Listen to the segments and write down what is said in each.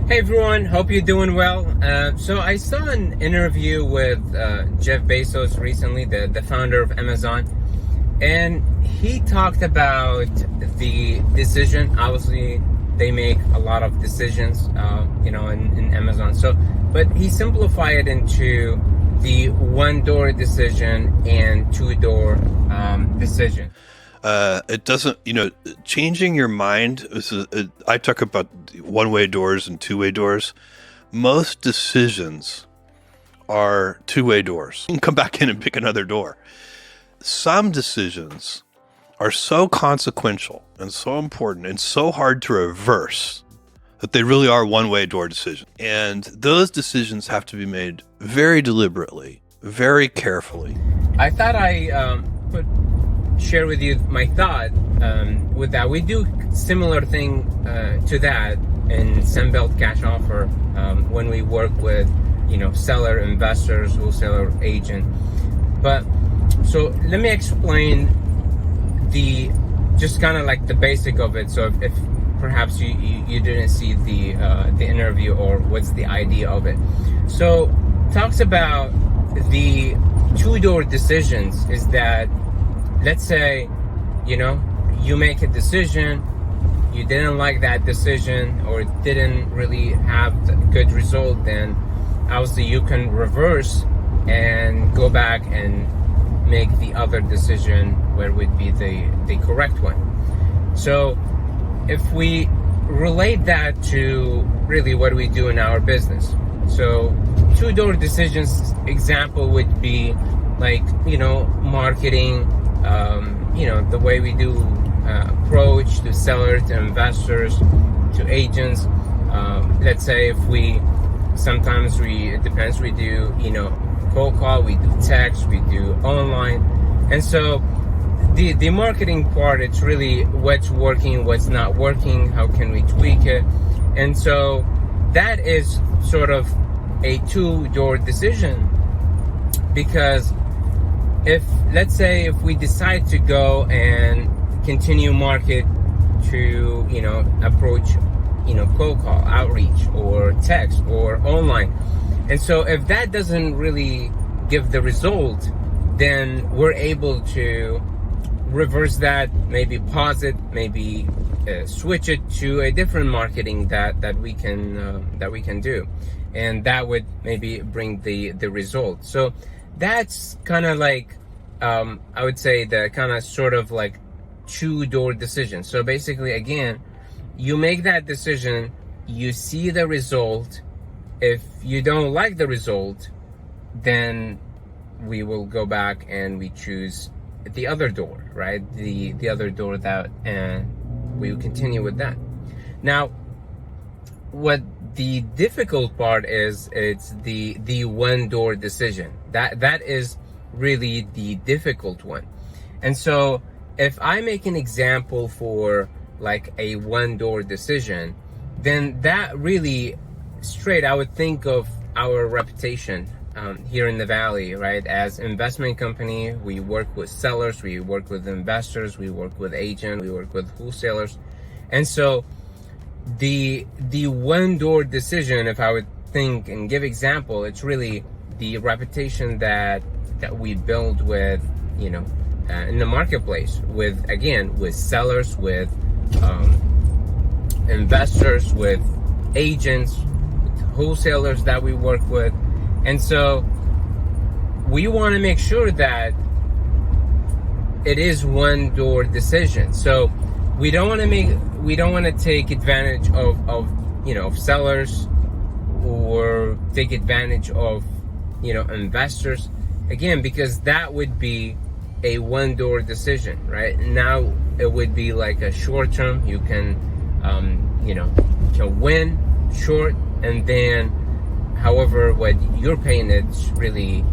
Hey everyone, hope you're doing well. So I saw an interview with Jeff Bezos recently, the founder of Amazon, and he talked about the decision. Obviously, they make a lot of decisions, in Amazon. But he simplified it into the one-door decision and two-door decision. It doesn't, changing your mind. I talk about one-way doors and two-way doors. Most decisions are two-way doors. You can come back in and pick another door. Some decisions are so consequential and so important and so hard to reverse that they really are one-way door decisions. And those decisions have to be made very deliberately, very carefully. I thought I share with you my thought with that. We do similar thing to that in Sunbelt Cash Offer when we work with seller, investors, wholesaler, agent. But so let me explain just kind of like the basic of it. So if perhaps you didn't see the interview, or what's the idea of it. So talks about the two-door decisions is that, let's say, you make a decision, you didn't like that decision, or it didn't really have the good result, then obviously you can reverse and go back and make the other decision where would be the correct one. So if we relate that to really what we do in our business, so two-door decisions example would be like, marketing, the way we do approach to sellers, to investors, to agents. Let's say if it depends, we do, cold call, we do text, we do online. And so the marketing part, it's really what's working, what's not working, how can we tweak it. And so that is sort of a two-door decision, because let's say if we decide to go and continue market to, approach, cold call, outreach, or text, or online. And so if that doesn't really give the result, then we're able to reverse that, maybe pause it, maybe switch it to a different marketing that we can do. And that would maybe bring the result. So that's kind of like, I would say the kind of sort of like two-door decision. So basically, again, you make that decision, you see the result. If you don't like the result, then we will go back and we choose the other door, right? The other door that, and we will continue with that. Now, what the difficult part is, it's the one-door decision. That is really the difficult one. And so if I make an example for like a one-door decision, then that really I would think of our reputation here in the Valley, right? As investment company, we work with sellers, we work with investors, we work with agents, we work with wholesalers. And so the one-door decision, if I would think and give example, it's really the reputation that we build with, in the marketplace, with sellers, with investors, with agents, with wholesalers that we work with. And so we want to make sure that it is one-door decision. So we don't want to take advantage of sellers, or take advantage of investors, again, because that would be a one-door decision, right? Now it would be like a short term. You can can win short, and then however what you're paying, it's really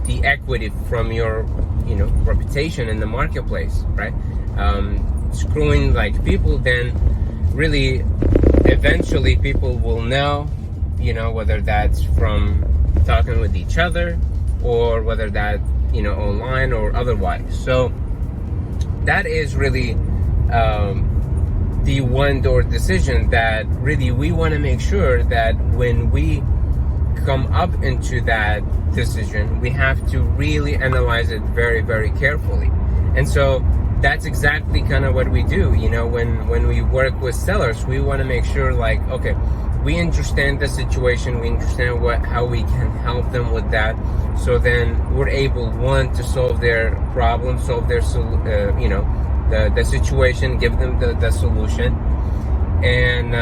the equity from your reputation in the marketplace, right? Screwing like people, then really eventually people will know, whether that's from talking with each other, or whether that online or otherwise. So that is really the one door decision, that really we want to make sure that when we come up into that decision, we have to really analyze it very, very carefully. And so that's exactly kind of what we do. You know, when we work with sellers, we want to make sure, like, okay, we understand the situation, we understand how we can help them with that, so then we're able, one, to solve their problem, solve their the situation, give them the solution, and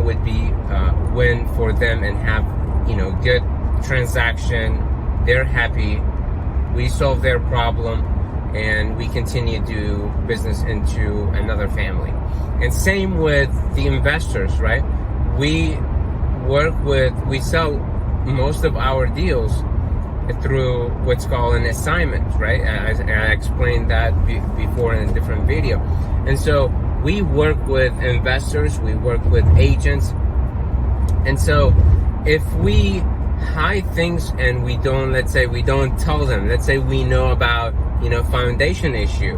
would be win for them, and have good transaction. They're happy, we solve their problem, and we continue to do business into another family. And same with the investors, right? We sell most of our deals through what's called an assignment, right? I explained that before in a different video. And so we work with investors, we work with agents. And so if we hide things and we don't, let's say we don't tell them, let's say we know about, foundation issue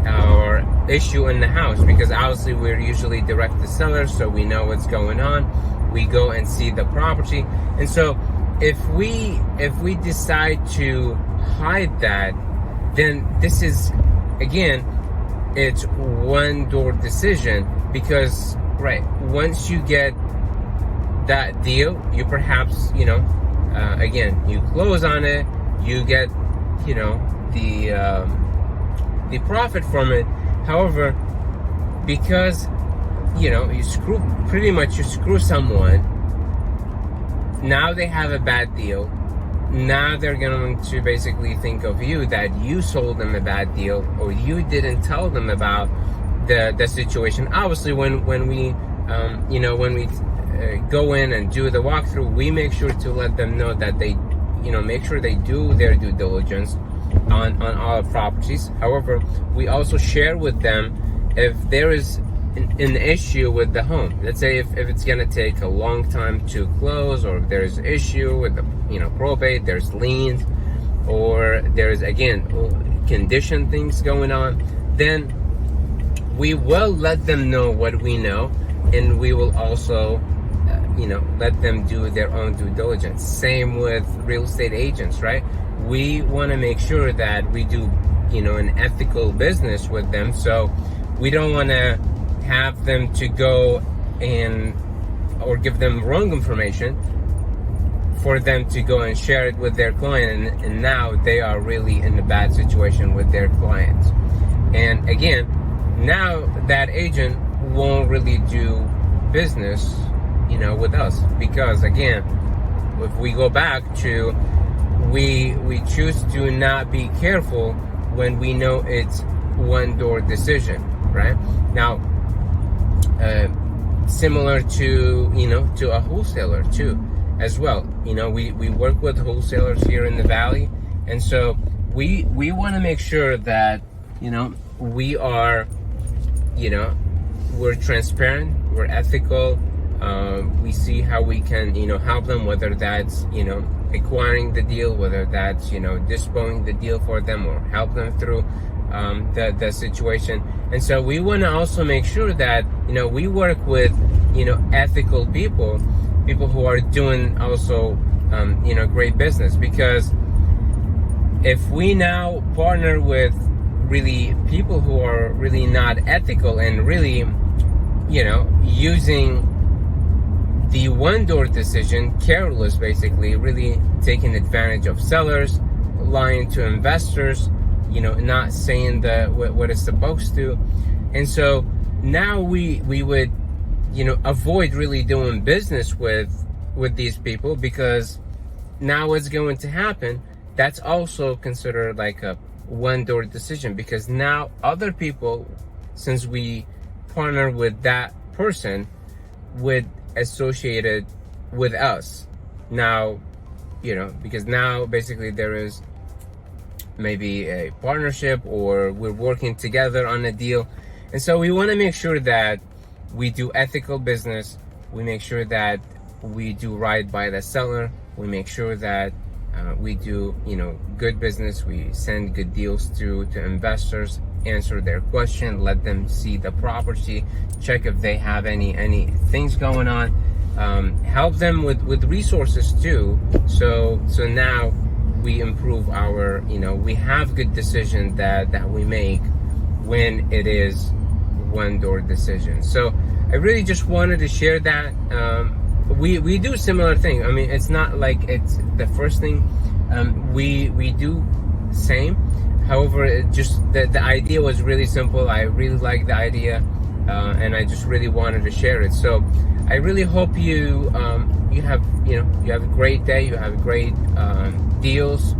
or issue in the house, because obviously we're usually direct to sellers, so we know what's going on. We go and see the property. And so if we decide to hide that, then this is, again, it's one door decision, because right, once you get that deal, you perhaps, again, you close on it, you get, the profit from it. However, because, you screw someone, now they have a bad deal. Now they're going to basically think of you that you sold them a bad deal, or you didn't tell them about the situation. Obviously, when we go in and do the walkthrough, we make sure to let them know that they, make sure they do their due diligence on our properties. However, we also share with them if there is an issue with the home. Let's say if it's going to take a long time to close, or if there's an issue with the probate, there's liens, or there's, again, condition things going on, then we will let them know what we know, and we will also let them do their own due diligence. Same with real estate agents, right? We want to make sure that we do an ethical business with them. So we don't want to have them to go or give them wrong information for them to go and share it with their client, and now they are really in a bad situation with their clients. And again, now that agent won't really do business with us, because again, if we go back to, we choose to not be careful when we know it's one door decision, right? Now, similar to to a wholesaler too, as well. We work with wholesalers here in the Valley, and so we want to make sure that we are we're transparent, we're ethical. We see how we can help them, whether that's acquiring the deal, whether that's disposing the deal for them, or help them through the situation. And so we want to also make sure that we work with ethical people who are doing also great business. Because if we now partner with really people who are really not ethical and really using the one door decision careless, basically really taking advantage of sellers, lying to investors, not saying what it's supposed to. And so now we would avoid really doing business with these people, because now what's going to happen, that's also considered like a one door decision, because now other people, since we partner with that person, would associate it with us now, because now basically there is maybe a partnership, or we're working together on a deal. And so we want to make sure that we do ethical business, we make sure that we do right by the seller, we make sure that we do good business, we send good deals to investors, answer their question, let them see the property, check if they have any things going on, help them with resources too. So now we improve our, we have good decision that we make when it is one door decision. So I really just wanted to share that. We do similar thing. I mean, it's not like it's the first thing we do same. However, it just the idea was really simple. I really like the idea, and I just really wanted to share it. So I really hope you have you have a great day. You have great deals.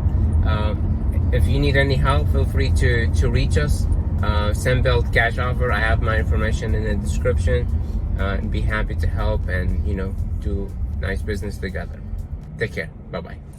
If you need any help, feel free to reach us. Sunbelt Cash Offer. I have my information in the description. And be happy to help and do nice business together. Take care. Bye bye.